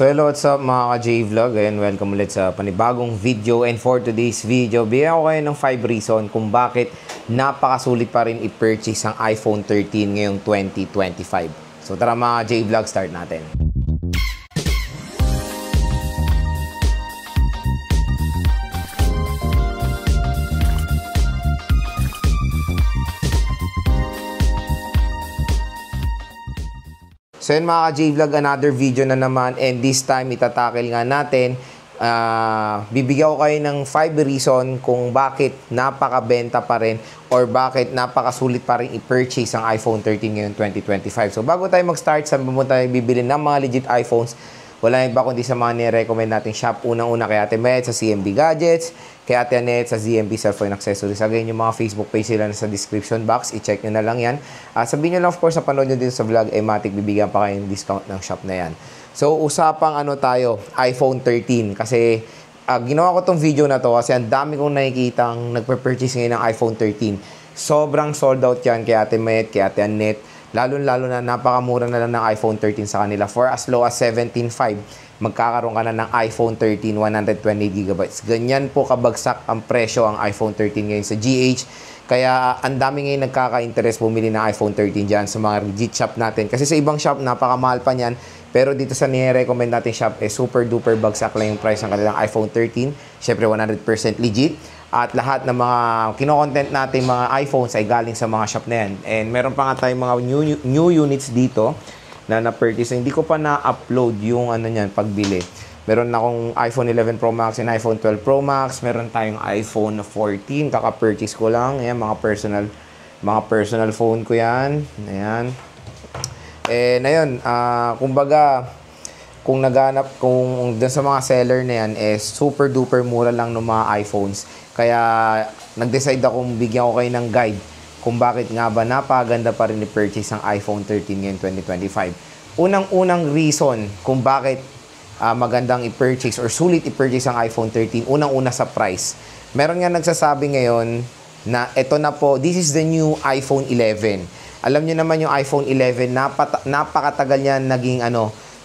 So hello, what's up mga ka-J-Vlog, and welcome ulit sa panibagong video. And for today's video, bigyan ko kayo ng 5 reason kung bakit napakasulit pa rin i-purchase ang iPhone 13 ngayong 2025. So tara mga J-Vlog, start natin. So yun mga ka-J-Vlog, another video na naman, and this time itatakil nga natin, bibigyan ko kayo ng 5 reason kung bakit napakabenta pa rin or bakit napakasulit pa rin i-purchase ang iPhone 13 ngayon 2025. So bago tayo mag-start, saan mo tayo bibili ng mga legit iPhones? Wala iba kundi sa mga nire-recommend nating shop. Unang-una kay Ate Met sa CMB Gadgets, kay Ate Annette sa ZMB Cellphone Accessories. Again, yung mga Facebook page sila nasa description box, i-check nyo na lang yan. Sabihin nyo lang, of course, na panood nyo din sa vlog, matik bibigyan pa kayong discount ng shop na yan. So, usapang tayo, iPhone 13. Kasi, ginawa ko tong video na to kasi ang dami kong nakikitang nagpe-purchase ngayon ng iPhone 13. Sobrang sold out yan kay Ate Met, kay Ate Annette. Lalo na napakamura na lang ng iPhone 13 sa kanila. For as low as 17.5, magkakaroon ka na ng iPhone 13 120GB. Ganyan po kabagsak ang presyo ang iPhone 13 ngayon sa GH. Kaya ang dami ngayon nagkaka-interest bumili ng iPhone 13 dyan sa mga legit shop natin. Kasi sa ibang shop, napakamahal pa niyan. Pero dito sa nire-recommend natin shop, super duper bagsak lang yung price ng kanilang iPhone 13. Siyempre 100% legit. At lahat ng mga kino-content natin mga iPhones ay galing sa mga shop na yan. And meron pa nga tayong mga new units dito na na-purchase. Hindi ko pa na-upload yung pagbili. Meron na akong iPhone 11 Pro Max and iPhone 12 Pro Max. Meron tayong iPhone 14. Kaka-purchase ko lang. Ayan, mga personal phone ko yan. Ayan. And ayun, kumbaga, kung dun sa mga seller na yan, super duper mura lang ng mga iPhones. Kaya nag-decide akong bigyan ko kayo ng guide kung bakit nga ba napaganda pa rin i-purchase ang iPhone 13 ngayon 2025. Unang-unang reason kung bakit magandang i-purchase or sulit i-purchase ang iPhone 13, unang-una sa price. Meron nga nagsasabi ngayon na ito na po, this is the new iPhone 11. Alam nyo naman yung iPhone 11, napakatagal niya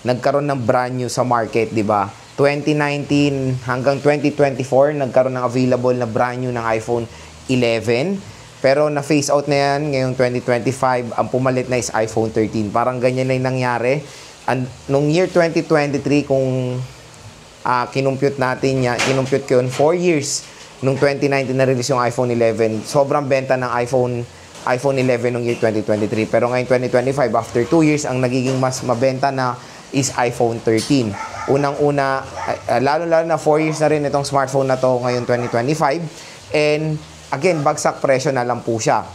nagkaroon ng brand new sa market, di ba? 2019 hanggang 2024, nagkaroon ng available na brand new ng iPhone 11. Pero na-phase out na yan ngayong 2025. Ang pumalit na is iPhone 13. Parang ganyan na yung nangyari. And nung year 2023, kung kinumpute ko yun, 4 years. Nung 2019 na-release yung iPhone 11, sobrang benta ng iPhone 11 nung year 2023. Pero ngayon 2025, after 2 years, ang nagiging mas mabenta na is iPhone 13. Unang-una, lalo na 4 years na rin itong smartphone na to ngayon 2025. And again, bagsak presyo na lang po siya.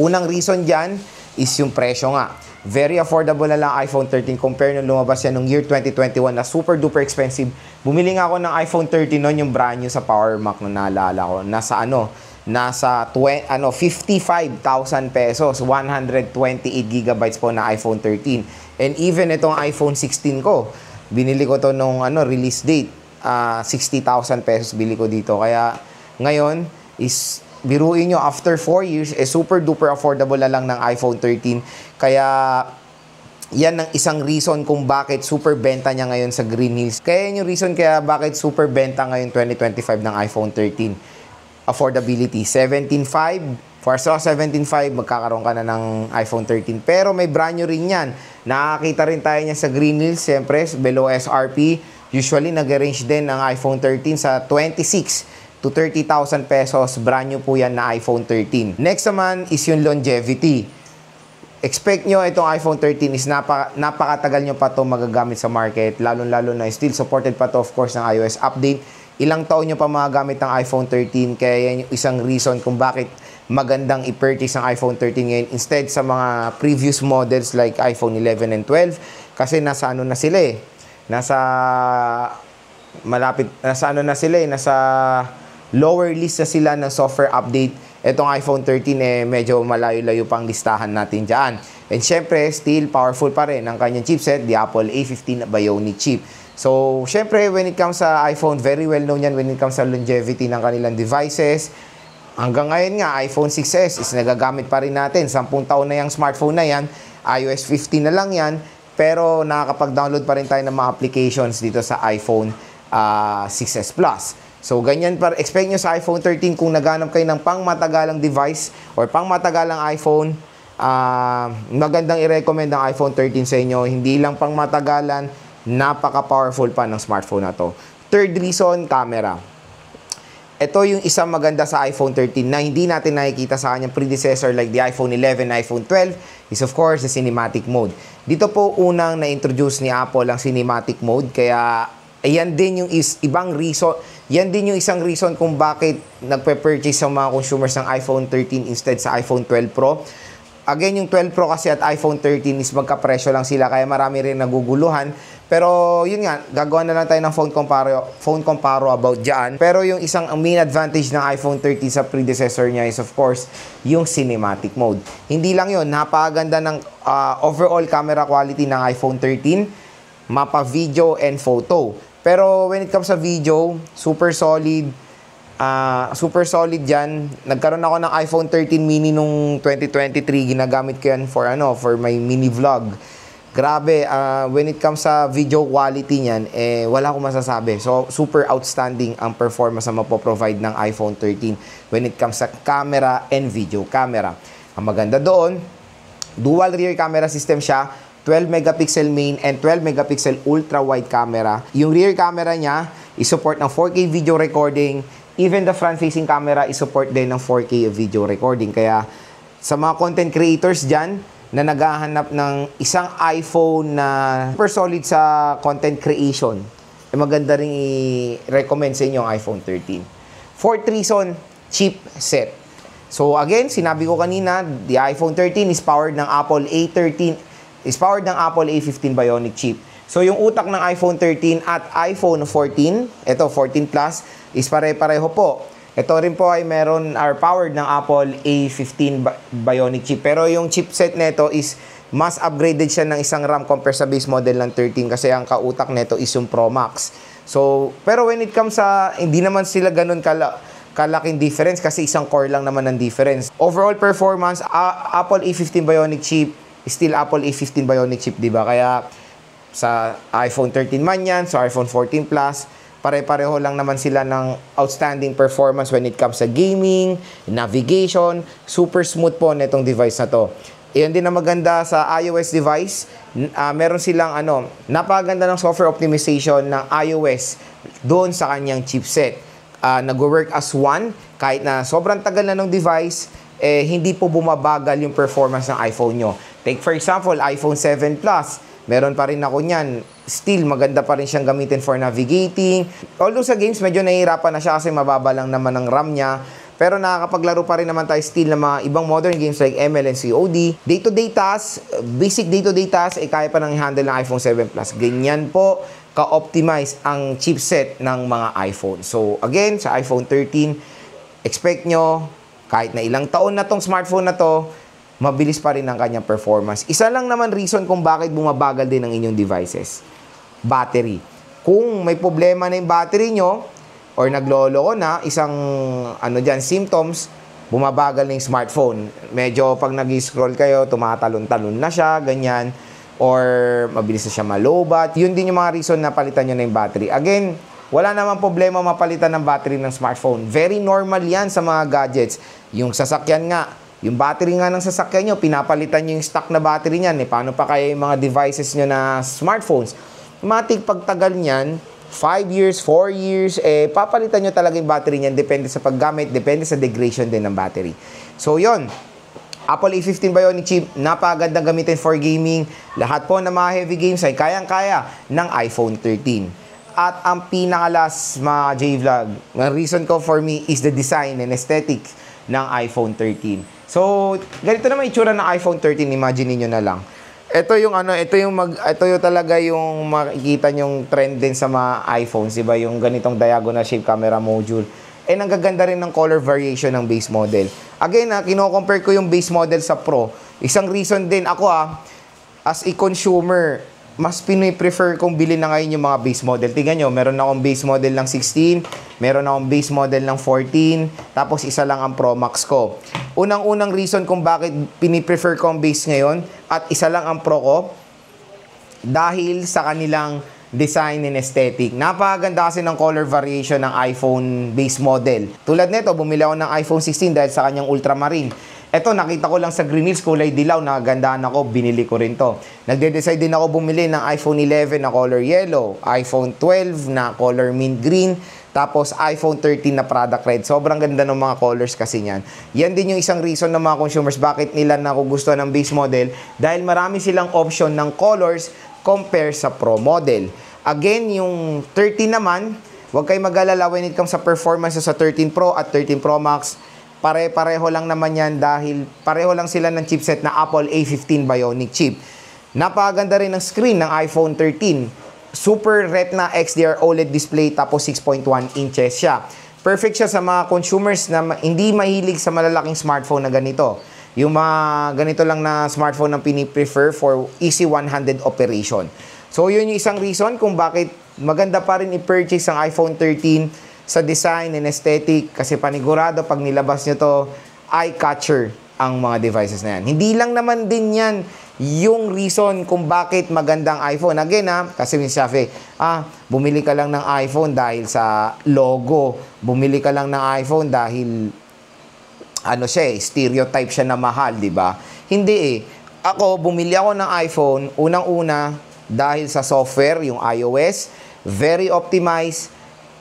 Unang reason dyan is yung presyo nga. Very affordable na lang iPhone 13 compare nung lumabas yan nung year 2021 na super duper expensive. Bumili nga ako ng iPhone 13 noon, yung brand new sa Power Mac na naalala ko. Nasa 55,000 pesos, 128GB po na iPhone 13. And even itong iPhone 16 ko, binili ko to nung release date, 60,000 pesos bili ko dito. Kaya ngayon is biruin nyo, after 4 years, super duper affordable na lang ng iPhone 13. Kaya yan ang isang reason kung bakit super benta niya ngayon sa Green Hills. Kaya yun yung reason kaya bakit super benta ngayon 2025 ng iPhone 13. Affordability, 17.5. For so 17.5, magkakaroon ka na ng iPhone 13. Pero may brand new rin yan. Nakakita rin tayo niya sa Green Hills, siyempre, below SRP. Usually, nag-range din ng iPhone 13 sa 26 to 30,000 pesos. Brand new po yan na iPhone 13. Next naman is yung longevity. Expect nyo itong iPhone 13 is napakatagal nyo pa ito magagamit sa market. Lalo na still supported pa to of course ng iOS update. Ilang taon nyo pa magagamit ng iPhone 13. Kaya yan yung isang reason kung bakit magandang i-purchase ang iPhone 13 ngayon instead sa mga previous models like iPhone 11 and 12. Kasi nasa nasa lower list na sila ng software update. Itong iPhone 13 medyo malayo-layo pang listahan natin dyan. And syempre, still powerful pa rin ang kanyang chipset, the Apple A15 Bionic chip. So, syempre, when it comes sa iPhone, very well known yan when it comes sa longevity ng kanilang devices. Hanggang ngayon nga, iPhone 6s is nagagamit pa rin natin. 10 taon na yung smartphone na yan. iOS 15 na lang yan. pero nakakapag-download pa rin tayo ng mga applications dito sa iPhone 6s Plus. So, ganyan pa, expect nyo sa iPhone 13 kung naghanap kayo ng pangmatagalang device or pangmatagalang iPhone, magandang i-recommend ang iPhone 13 sa inyo. Hindi lang pangmatagalan, napaka-powerful pa ng smartphone na to. Third reason, camera. Ito yung isang maganda sa iPhone 13 na hindi natin nakikita sa kanyang predecessor like the iPhone 11, iPhone 12 is of course the cinematic mode. Dito po unang na-introduce ni Apple ang cinematic mode, kaya ayan din yung ibang reason, yan din yung isang reason kung bakit nagpe-purchase ang mga consumers ng iPhone 13 instead sa iPhone 12 Pro. Again, yung 12 Pro kasi at iPhone 13 is magkapresyo lang sila, kaya marami rin naguguluhan. Pero yun nga, gagawa na lang tayo ng phone comparo about dyan. Pero yung isang main advantage ng iPhone 13 sa predecessor niya is of course yung cinematic mode. Hindi lang yun, napakaganda ng overall camera quality ng iPhone 13, mapa video and photo. Pero when it comes sa video, super solid dyan. Nagkaroon ako ng iPhone 13 mini nung 2023. Ginagamit ko yan for my mini vlog. Grabe, when it comes sa video quality niyan, wala akong masasabi. So, super outstanding ang performance na mapoprovide ng iPhone 13 when it comes sa camera and video camera. Ang maganda doon, dual rear camera system siya, 12 megapixel main and 12 megapixel ultra wide camera. Yung rear camera niya is support ng 4K video recording. Even the front-facing camera is support din ng 4K video recording. Kaya sa mga content creators dyan na naghahanap ng isang iPhone na super solid sa content creation, maganda rin i-recommend sa inyo ang iPhone 13. Fourth reason, chipset. So again, sinabi ko kanina, the iPhone 13 is powered ng Apple A15 Bionic chip. So yung utak ng iPhone 13 at iPhone 14, ito 14 Plus, is pare-pareho po. Ito rin po ay powered ng Apple A15 Bionic chip. Pero yung chipset nito is mas upgraded siya ng isang RAM compare sa base model ng 13 kasi ang kautak nito is yung Pro Max. So, pero when it comes sa, hindi naman sila ganun kalaking difference kasi isang core lang naman ang difference. Overall performance, Apple A15 Bionic chip, still Apple A15 Bionic chip, di ba? Kaya sa iPhone 13 man yan, sa iPhone 14 Plus, pare-pareho lang naman sila ng outstanding performance when it comes sa gaming, navigation, super smooth po netong device na to. Iyon din na maganda sa iOS device, meron silang napakaganda ng software optimization ng iOS doon sa kanyang chipset. Nag-work as one, kahit na sobrang tagal na ng device, hindi po bumabagal yung performance ng iPhone nyo. Take for example, iPhone 7 Plus, meron pa rin ako niyan. Still, maganda pa rin siyang gamitin for navigating. Although sa games, medyo nahihirapan na siya kasi mababa lang naman ang RAM niya. Pero nakakapaglaro pa rin naman tayo still ng mga ibang modern games like ML and COD. Day-to-day tasks, basic day-to-day tasks, kaya pa nang i-handle ng iPhone 7 Plus. Ganyan po ka-optimize ang chipset ng mga iPhone. So, again, sa iPhone 13, expect nyo, kahit na ilang taon na tong smartphone na to, mabilis pa rin ang kanyang performance. Isa lang naman reason kung bakit bumabagal din ang inyong devices. Battery. Kung may problema na yung battery nyo, or nagloloko na, isang symptoms, bumabagal na yung smartphone. Medyo pag nag-scroll kayo, tumatalon-talon na siya, ganyan. Or mabilis na siya malobat. Yun din yung mga reason na palitan nyo na yung battery. Again, wala namang problema mapalitan ng battery ng smartphone. Very normal yan sa mga gadgets. Yung sasakyan nga, yung battery nga ng sasakyan nyo, pinapalitan nyo yung stock na battery niyan. Paano pa kaya yung mga devices nyo na smartphones? Matik pagtagal niyan, 5 years, 4 years, papalitan nyo talaga yung battery niyan. Depende sa paggamit, depende sa degradation din ng battery. So, yon, Apple A15 Bionic chip, napakagandang gamitin for gaming. Lahat po ng mga heavy games ay kayang-kaya ng iPhone 13. At ang pinakalas, mga J-Vlog, ang reason ko for me is the design and aesthetic ng iPhone 13. So, ganito naman itsura ng iPhone 13, imagine niyo na lang. Ito yung talaga yung makikita nyong trend din sa mga iPhones, diba? Yung ganitong diagonal shape camera module. Ang gaganda rin ng color variation ng base model. Again, kino-compare ko yung base model sa Pro. Isang reason din ako as a consumer, mas prefer kong bilhin na ngayon yung mga base model. Tingnan nyo, meron akong base model ng 16, meron akong base model ng 14, tapos isa lang ang Pro Max ko. Unang-unang reason kung bakit piniprefer ko ang base ngayon at isa lang ang Pro ko, dahil sa kanilang design and aesthetic. Napakaganda kasi ng color variation ng iPhone base model. Tulad nito, bumili ako ng iPhone 16 dahil sa kanyang ultramarine. Ito, nakita ko lang sa Green Hills, kulay dilaw, nagandaan ako, binili ko rin to. Nagde-decide din ako bumili ng iPhone 11 na color yellow, iPhone 12 na color mint green, tapos iPhone 13 na product red. Sobrang ganda ng mga colors kasi niyan. Yan din yung isang reason ng mga consumers bakit nila nakugustuhan ng base model dahil marami silang option ng colors compare sa Pro model. Again, yung 13 naman, huwag kayong mag-alala when it comes sa performance sa 13 Pro at 13 Pro Max. Pare-pareho lang naman yan dahil pareho lang sila ng chipset na Apple A15 Bionic chip. Napakaganda rin ng screen ng iPhone 13. Super Retina XDR OLED display tapos 6.1 inches siya. Perfect siya sa mga consumers na hindi mahilig sa malalaking smartphone na ganito. Yung mga ganito lang na smartphone ang piniprefer for easy one-handed operation. So yun yung isang reason kung bakit maganda pa rin i-purchase ang iPhone 13 sa design and aesthetic kasi panigurado pag nilabas nyo to, eye-catcher ang mga devices na yan. Hindi lang naman din yan yung reason kung bakit magandang iPhone. Again kasi Miss Shafe, bumili ka lang ng iPhone dahil sa logo. Bumili ka lang ng iPhone dahil stereotype siya na mahal, di ba? Hindi Ako, bumili ako ng iPhone, unang-una, dahil sa software, yung iOS, very optimized,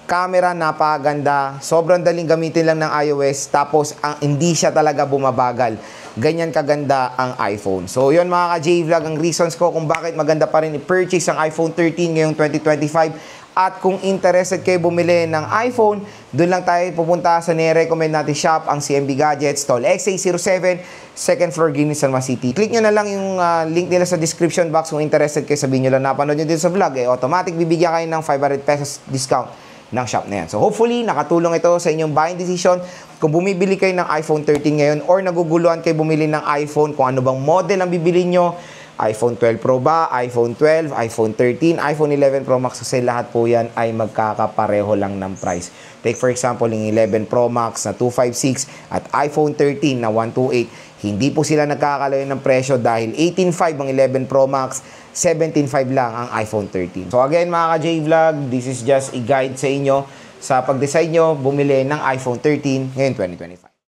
camera napakaganda, sobrang daling gamitin lang ng iOS, tapos hindi siya talaga bumabagal. Ganyan kaganda ang iPhone. So yun mga ka-J-Vlog, ang reasons ko kung bakit maganda pa rin i-purchase ang iPhone 13 ngayong 2025. At kung interested kayo bumili ng iPhone, doon lang tayo pupunta sa nire-recommend natin shop, ang CMB Gadgets, Tall XA07, second floor, Green Hills, San Juan City. Click nyo na lang yung link nila sa description box kung interested kayo, sabihin nyo lang napanood nyo dito sa vlog, automatic bibigyan kayo ng 500 pesos discount ng shop na yan. So hopefully, nakatulong ito sa inyong buying decision. Kung bumibili kayo ng iPhone 13 ngayon or naguguluhan kayo bumili ng iPhone, kung ano bang model ang bibili nyo, iPhone 12 Pro ba, iPhone 12, iPhone 13, iPhone 11 Pro Max, kasi lahat po yan ay magkakapareho lang ng price. Take for example, yung 11 Pro Max na 256 at iPhone 13 na 128, hindi po sila nagkakalayo ng presyo dahil 18.5 ang 11 Pro Max, 17.5 lang ang iPhone 13. So again mga ka-J-Vlog, this is just a guide sa inyo sa pag-decide nyo bumili ng iPhone 13 ngayon 2025.